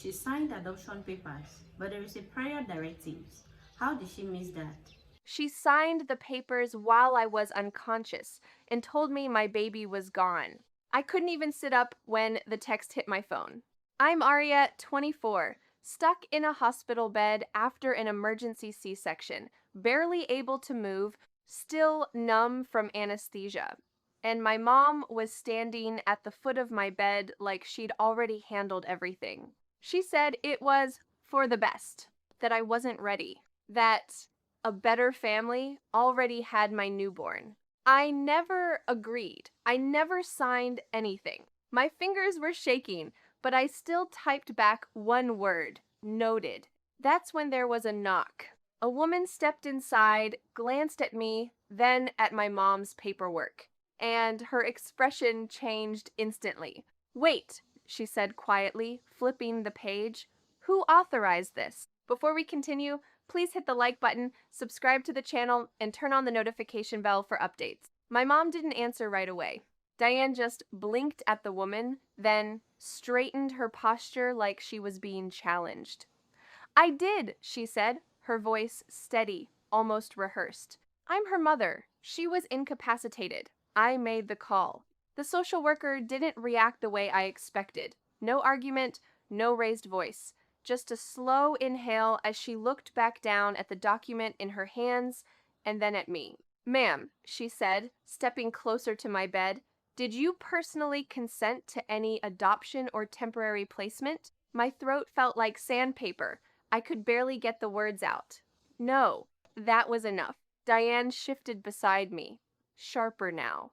She signed adoption papers, but there is a prior directives. How did she miss that? She signed the papers while I was unconscious and told me my baby was gone. I couldn't even sit up when the text hit my phone. I'm Aria, 24, stuck in a hospital bed after an emergency C-section, barely able to move, still numb from anesthesia. And my mom was standing at the foot of my bed like she'd already handled everything. She said it was for the best, that I wasn't ready, that a better family already had my newborn. I never agreed. I never signed anything. My fingers were shaking, but I still typed back one word, noted. That's when there was a knock. A woman stepped inside, glanced at me, then at my mom's paperwork, and her expression changed instantly. Wait, she said quietly, flipping the page. Who authorized this? Before we continue, please hit the like button, subscribe to the channel, and turn on the notification bell for updates. My mom didn't answer right away. Diane just blinked at the woman, then straightened her posture like she was being challenged. I did, she said, her voice steady, almost rehearsed. I'm her mother. She was incapacitated. I made the call. The social worker didn't react the way I expected. No argument, no raised voice. Just a slow inhale as she looked back down at the document in her hands and then at me. Ma'am, she said, stepping closer to my bed, did you personally consent to any adoption or temporary placement? My throat felt like sandpaper. I could barely get the words out. No, that was enough. Diane shifted beside me, sharper now.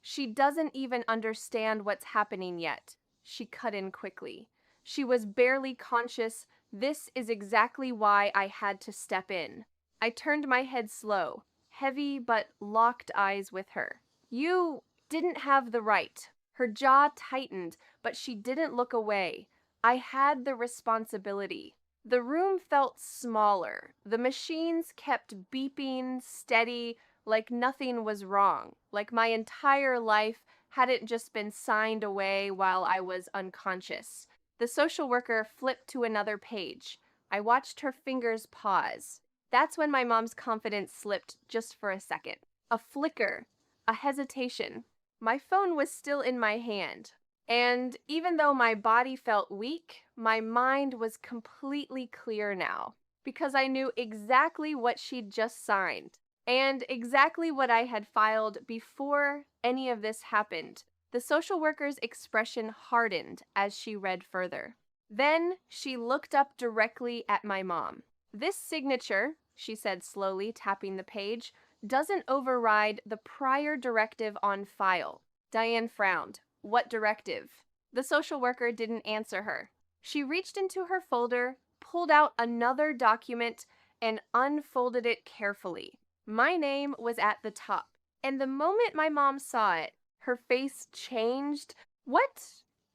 She doesn't even understand what's happening yet. She cut in quickly. She was barely conscious. This is exactly why I had to step in. I turned my head slow, heavy but locked eyes with her. You didn't have the right. Her jaw tightened, but she didn't look away. I had the responsibility. The room felt smaller. The machines kept beeping, steady, like nothing was wrong, like my entire life hadn't just been signed away while I was unconscious. The social worker flipped to another page. I watched her fingers pause. That's when my mom's confidence slipped just for a second. A flicker, a hesitation. My phone was still in my hand. And even though my body felt weak, my mind was completely clear now, because I knew exactly what she'd just signed, and exactly what I had filed before any of this happened. The social worker's expression hardened as she read further. Then she looked up directly at my mom. This signature, she said slowly, tapping the page, doesn't override the prior directive on file. Diane frowned. What directive? The social worker didn't answer her. She reached into her folder, pulled out another document, and unfolded it carefully. My name was at the top, and the moment my mom saw it, her face changed. What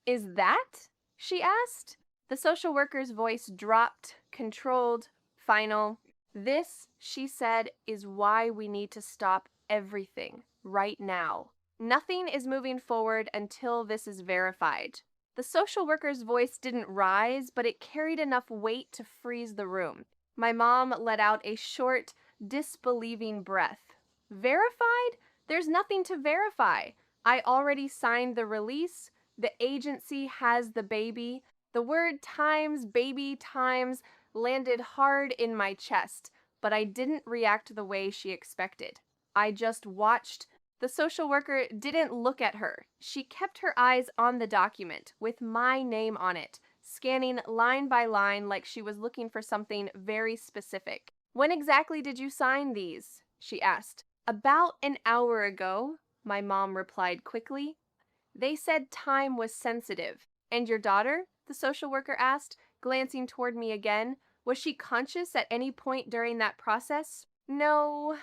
is that? She asked. The social worker's voice dropped, controlled, final. This, she said, is why we need to stop everything right now. Nothing is moving forward until this is verified. The social worker's voice didn't rise, but it carried enough weight to freeze the room. My mom let out a short, disbelieving breath. Verified? There's nothing to verify. I already signed the release. The agency has the baby. The word times, baby times, landed hard in my chest, but I didn't react the way she expected. I just watched. The social worker didn't look at her. She kept her eyes on the document with my name on it, scanning line by line like she was looking for something very specific. When exactly did you sign these? She asked. About an hour ago, my mom replied quickly. They said time was sensitive. And your daughter? The social worker asked, glancing toward me again. Was she conscious at any point during that process? No,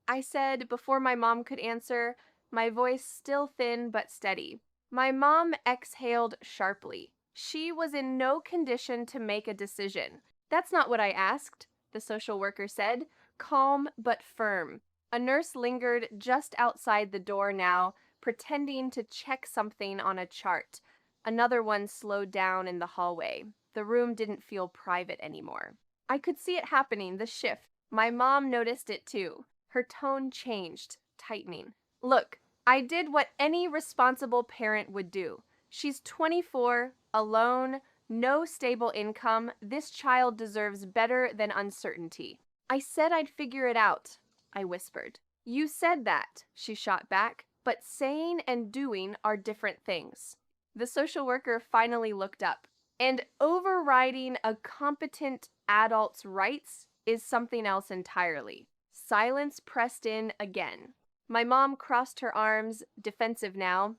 I said before my mom could answer, my voice still thin but steady. My mom exhaled sharply. She was in no condition to make a decision. That's not what I asked, the social worker said, calm but firm. A nurse lingered just outside the door now, pretending to check something on a chart. Another one slowed down in the hallway. The room didn't feel private anymore. I could see it happening, the shift. My mom noticed it too. Her tone changed, tightening. Look, I did what any responsible parent would do. She's 24, alone, no stable income. This child deserves better than uncertainty. I said I'd figure it out, I whispered. You said that, she shot back, but saying and doing are different things. The social worker finally looked up. And overriding a competent adult's rights is something else entirely. Silence pressed in again. My mom crossed her arms, defensive now.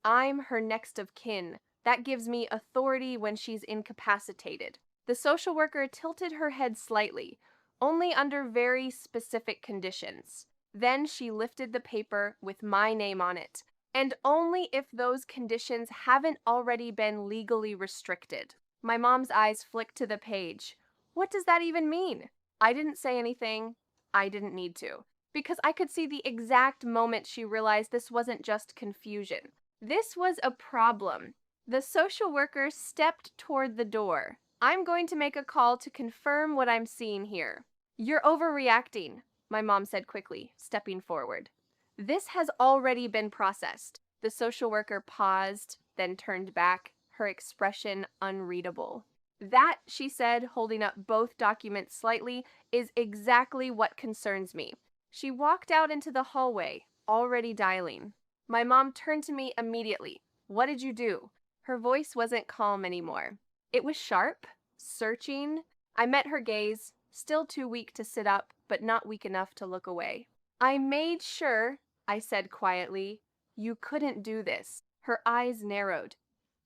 I'm her next of kin. That gives me authority when she's incapacitated. The social worker tilted her head slightly, only under very specific conditions. Then she lifted the paper with my name on it, and only if those conditions haven't already been legally restricted. My mom's eyes flicked to the page. What does that even mean? I didn't say anything. I didn't need to, because I could see the exact moment she realized this wasn't just confusion. This was a problem. The social worker stepped toward the door. I'm going to make a call to confirm what I'm seeing here. You're overreacting, my mom said quickly, stepping forward. This has already been processed. The social worker paused, then turned back, her expression unreadable. That, she said, holding up both documents slightly, is exactly what concerns me. She walked out into the hallway, already dialing. My mom turned to me immediately. What did you do? Her voice wasn't calm anymore. It was sharp, searching. I met her gaze, still too weak to sit up, but not weak enough to look away. I made sure, I said quietly, you couldn't do this. Her eyes narrowed.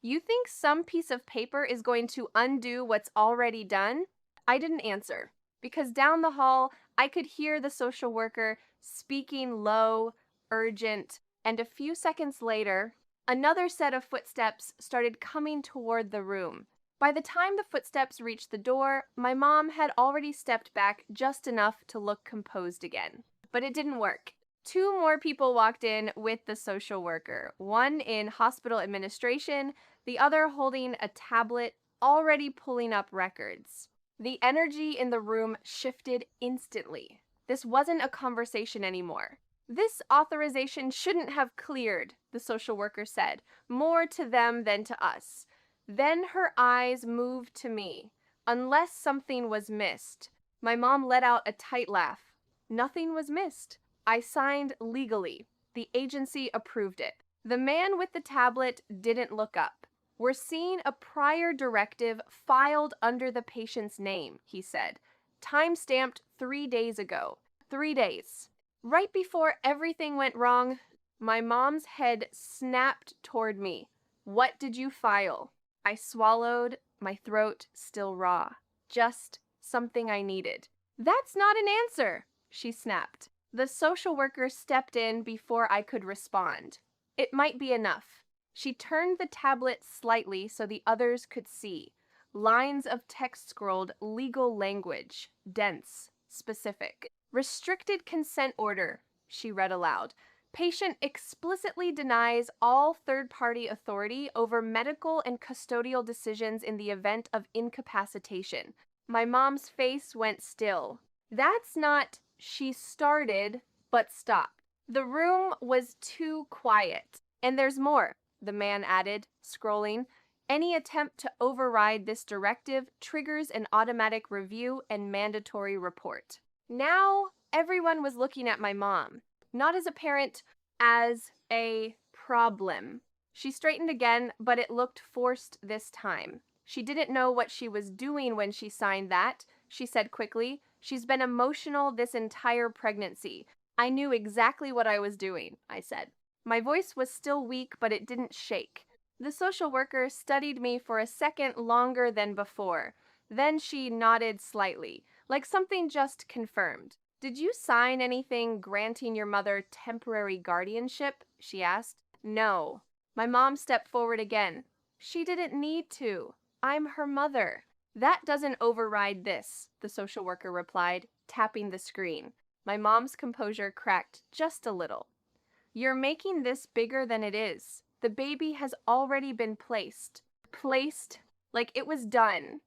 You think some piece of paper is going to undo what's already done? I didn't answer, because down the hall, I could hear the social worker speaking low, urgent, and a few seconds later, another set of footsteps started coming toward the room. By the time the footsteps reached the door, my mom had already stepped back just enough to look composed again. But it didn't work. Two more people walked in with the social worker, one in hospital administration, the other holding a tablet, already pulling up records. The energy in the room shifted instantly. This wasn't a conversation anymore. This authorization shouldn't have cleared, the social worker said, more to them than to us. Then her eyes moved to me. Unless something was missed. My mom let out a tight laugh. Nothing was missed. I signed legally. The agency approved it. The man with the tablet didn't look up. We're seeing a prior directive filed under the patient's name, he said. Time-stamped 3 days ago. 3 days. Right before everything went wrong, my mom's head snapped toward me. What did you file? I swallowed, my throat still raw. Just something I needed. That's not an answer, she snapped. The social worker stepped in before I could respond. It might be enough. She turned the tablet slightly so the others could see. Lines of text scrolled legal language, dense, specific. Restricted consent order, she read aloud. Patient explicitly denies all third-party authority over medical and custodial decisions in the event of incapacitation. My mom's face went still. That's not, she started, but stopped. The room was too quiet. And there's more, the man added, scrolling. Any attempt to override this directive triggers an automatic review and mandatory report. Now, everyone was looking at my mom. Not as a parent, as a problem. She straightened again, but it looked forced this time. She didn't know what she was doing when she signed that, she said quickly. She's been emotional this entire pregnancy. I knew exactly what I was doing, I said. My voice was still weak, but it didn't shake. The social worker studied me for a second longer than before. Then she nodded slightly, like something just confirmed. Did you sign anything granting your mother temporary guardianship? She asked. No. My mom stepped forward again. She didn't need to. I'm her mother. That doesn't override this, the social worker replied, tapping the screen. My mom's composure cracked just a little. You're making this bigger than it is. The baby has already been placed. Placed? Like it was done.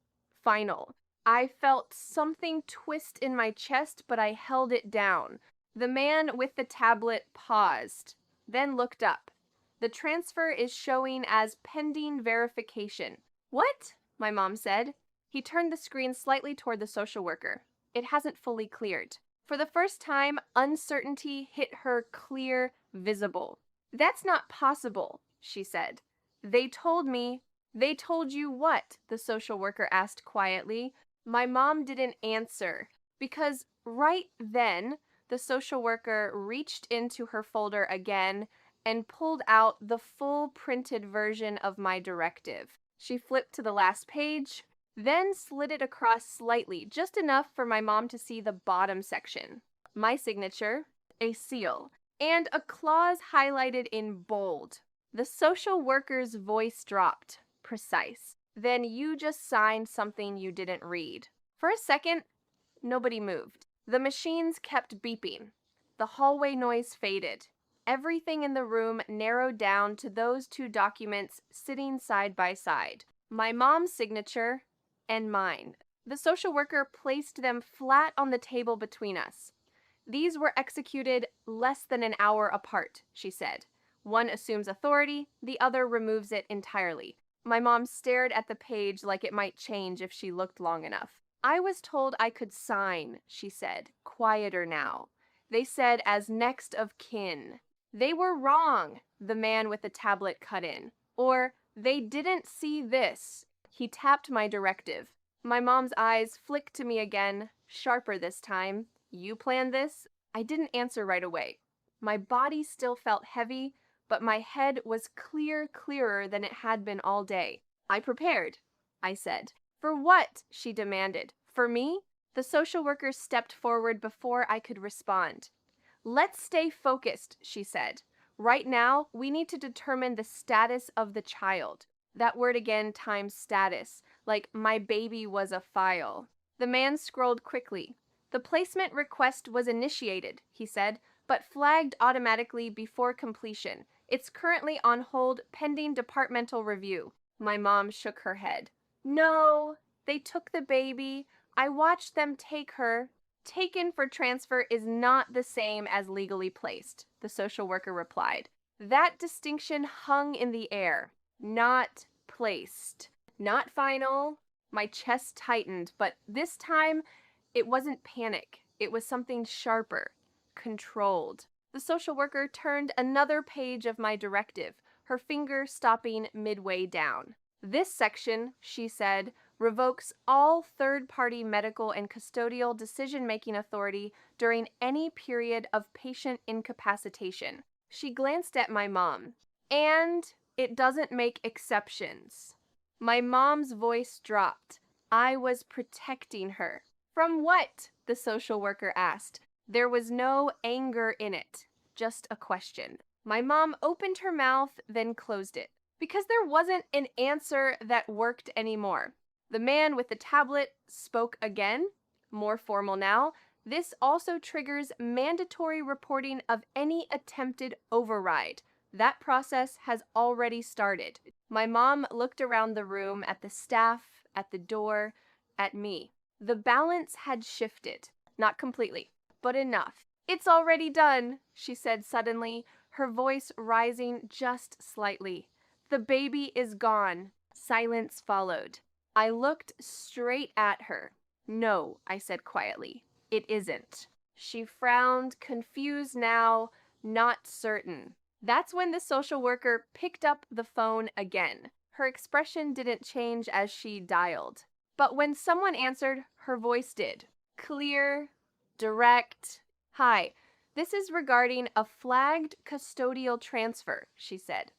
Final. I felt something twist in my chest, but I held it down. The man with the tablet paused, then looked up. The transfer is showing as pending verification. What? My mom said. He turned the screen slightly toward the social worker. It hasn't fully cleared. For the first time, uncertainty hit her clear, visible. That's not possible, she said. They told me. They told you what? The social worker asked quietly. My mom didn't answer because right then the social worker reached into her folder again and pulled out the full printed version of my directive. She flipped to the last page, then slid it across slightly, just enough for my mom to see the bottom section. My signature, a seal, and a clause highlighted in bold. The social worker's voice dropped. Precise. Then you just signed something you didn't read. For a second, nobody moved. The machines kept beeping. The hallway noise faded. Everything in the room narrowed down to those two documents sitting side by side. My mom's signature and mine. The social worker placed them flat on the table between us. These were executed less than an hour apart, she said. One assumes authority, the other removes it entirely. My mom stared at the page like it might change if she looked long enough. I was told I could sign, she said, quieter now. They said as next of kin. They were wrong, the man with the tablet cut in. Or, they didn't see this. He tapped my directive. My mom's eyes flicked to me again, sharper this time. You planned this? I didn't answer right away. My body still felt heavy, but my head was clearer than it had been all day. I prepared, I said. For what? She demanded. For me? The social worker stepped forward before I could respond. Let's stay focused, she said. Right now, we need to determine the status of the child. That word again times status, like my baby was a file. The man scrolled quickly. The placement request was initiated, he said, but flagged automatically before completion. It's currently on hold pending departmental review. My mom shook her head. No, they took the baby. I watched them take her. Taken for transfer is not the same as legally placed, the social worker replied. That distinction hung in the air. Not placed. Not final. My chest tightened, but this time it wasn't panic. It was something sharper. Controlled. The social worker turned another page of my directive, her finger stopping midway down. This section, she said, revokes all third-party medical and custodial decision-making authority during any period of patient incapacitation. She glanced at my mom. And it doesn't make exceptions. My mom's voice dropped. I was protecting her. From what? The social worker asked. There was no anger in it, just a question. My mom opened her mouth, then closed it, because there wasn't an answer that worked anymore. The man with the tablet spoke again, more formal now. This also triggers mandatory reporting of any attempted override. That process has already started. My mom looked around the room at the staff, at the door, at me. The balance had shifted. Not completely, but enough. It's already done, she said suddenly, her voice rising just slightly. The baby is gone. Silence followed. I looked straight at her. No, I said quietly. It isn't. She frowned, confused now, not certain. That's when the social worker picked up the phone again. Her expression didn't change as she dialed. But when someone answered, her voice did. Clear, direct. Hi, this is regarding a flagged custodial transfer, she said.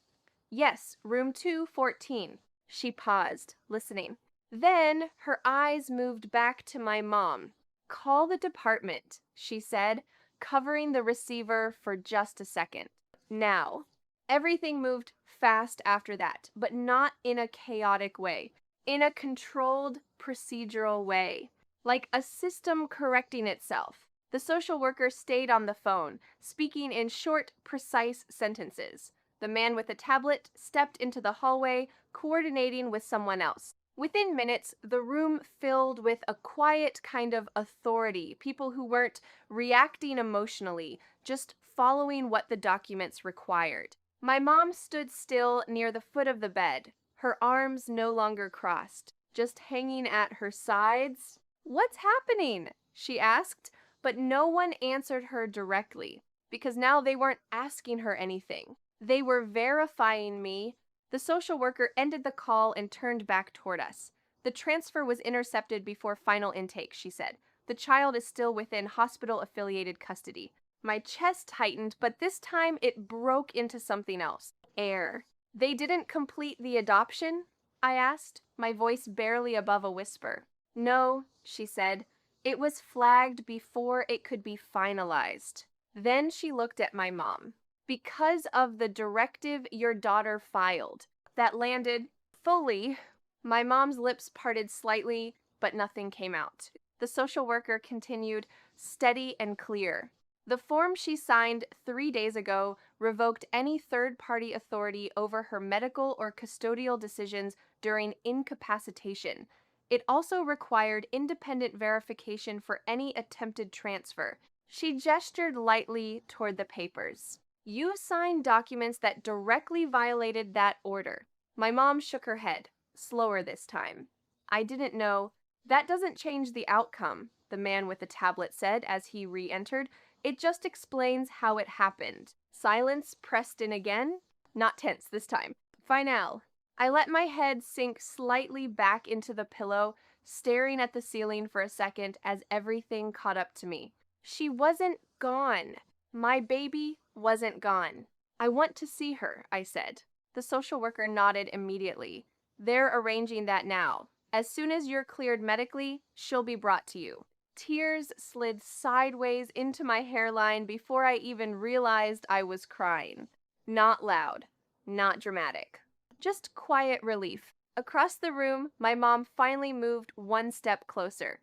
Yes, room 214. She paused, listening. Then her eyes moved back to my mom. Call the department, she said, covering the receiver for just a second. Now. Everything moved fast after that, but not in a chaotic way. In a controlled, procedural way. Like a system correcting itself. The social worker stayed on the phone, speaking in short, precise sentences. The man with the tablet stepped into the hallway, coordinating with someone else. Within minutes, the room filled with a quiet kind of authority, people who weren't reacting emotionally, just following what the documents required. My mom stood still near the foot of the bed, her arms no longer crossed, just hanging at her sides. "What's happening?" she asked, but no one answered her directly, because now they weren't asking her anything. They were verifying me. The social worker ended the call and turned back toward us. "The transfer was intercepted before final intake," she said. "The child is still within hospital-affiliated custody." My chest tightened, but this time it broke into something else. Air. "They didn't complete the adoption?" I asked, my voice barely above a whisper. "No," she said. "It was flagged before it could be finalized." Then she looked at my mom. "Because of the directive your daughter filed, that landed fully." My mom's lips parted slightly, but nothing came out. The social worker continued, steady and clear. "The form she signed 3 days ago revoked any third-party authority over her medical or custodial decisions during incapacitation. It also required independent verification for any attempted transfer." She gestured lightly toward the papers. "You signed documents that directly violated that order." My mom shook her head, slower this time. "I didn't know." "That doesn't change the outcome," the man with the tablet said as he re-entered. "It just explains how it happened." Silence pressed in again, not tense this time. "Final." I let my head sink slightly back into the pillow, staring at the ceiling for a second as everything caught up to me. She wasn't gone. My baby wasn't gone. "I want to see her," I said. The social worker nodded immediately. "They're arranging that now. As soon as you're cleared medically, she'll be brought to you." Tears slid sideways into my hairline before I even realized I was crying. Not loud, not dramatic. Just quiet relief. Across the room, my mom finally moved one step closer.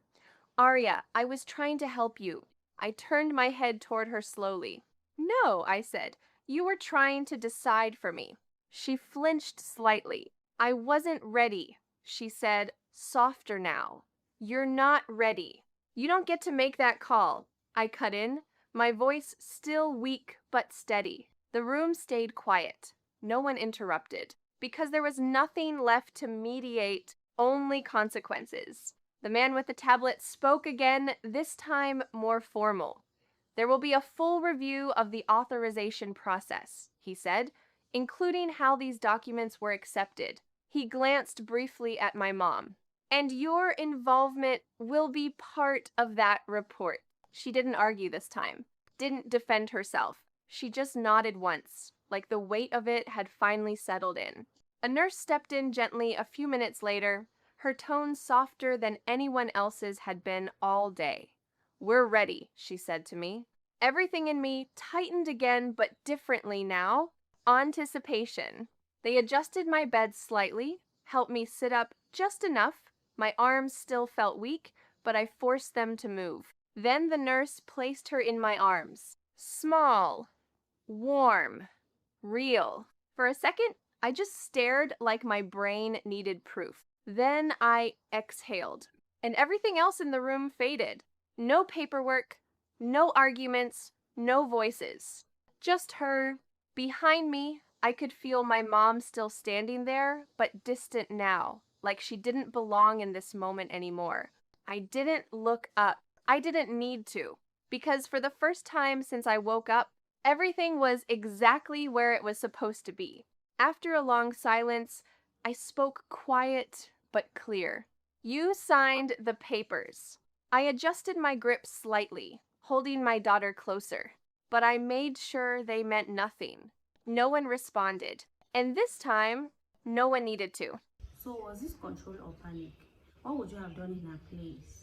"Arya, I was trying to help you." I turned my head toward her slowly. "No," I said. "You were trying to decide for me." She flinched slightly. "I wasn't ready," she said, softer now. "You're not ready. You don't get to make that call." I cut in, my voice still weak but steady. The room stayed quiet. No one interrupted, because there was nothing left to mediate, only consequences. The man with the tablet spoke again, this time more formal. "There will be a full review of the authorization process," he said, "including how these documents were accepted." He glanced briefly at my mom. "And your involvement will be part of that report." She didn't argue this time, didn't defend herself. She just nodded once, like the weight of it had finally settled in. A nurse stepped in gently a few minutes later, her tone softer than anyone else's had been all day. "We're ready," she said to me. Everything in me tightened again, but differently now. Anticipation. They adjusted my bed slightly, helped me sit up just enough. My arms still felt weak, but I forced them to move. Then the nurse placed her in my arms. Small, warm, real. For a second, I just stared like my brain needed proof. Then I exhaled, and everything else in the room faded. No paperwork, no arguments, no voices. Just her. Behind me, I could feel my mom still standing there, but distant now, like she didn't belong in this moment anymore. I didn't look up. I didn't need to, because for the first time since I woke up, everything was exactly where it was supposed to be. After a long silence, I spoke quiet but clear. "You signed the papers." I adjusted my grip slightly, holding my daughter closer, but I made sure they meant nothing. No one responded, and this time, no one needed to. So was this control or panic? What would you have done in her place?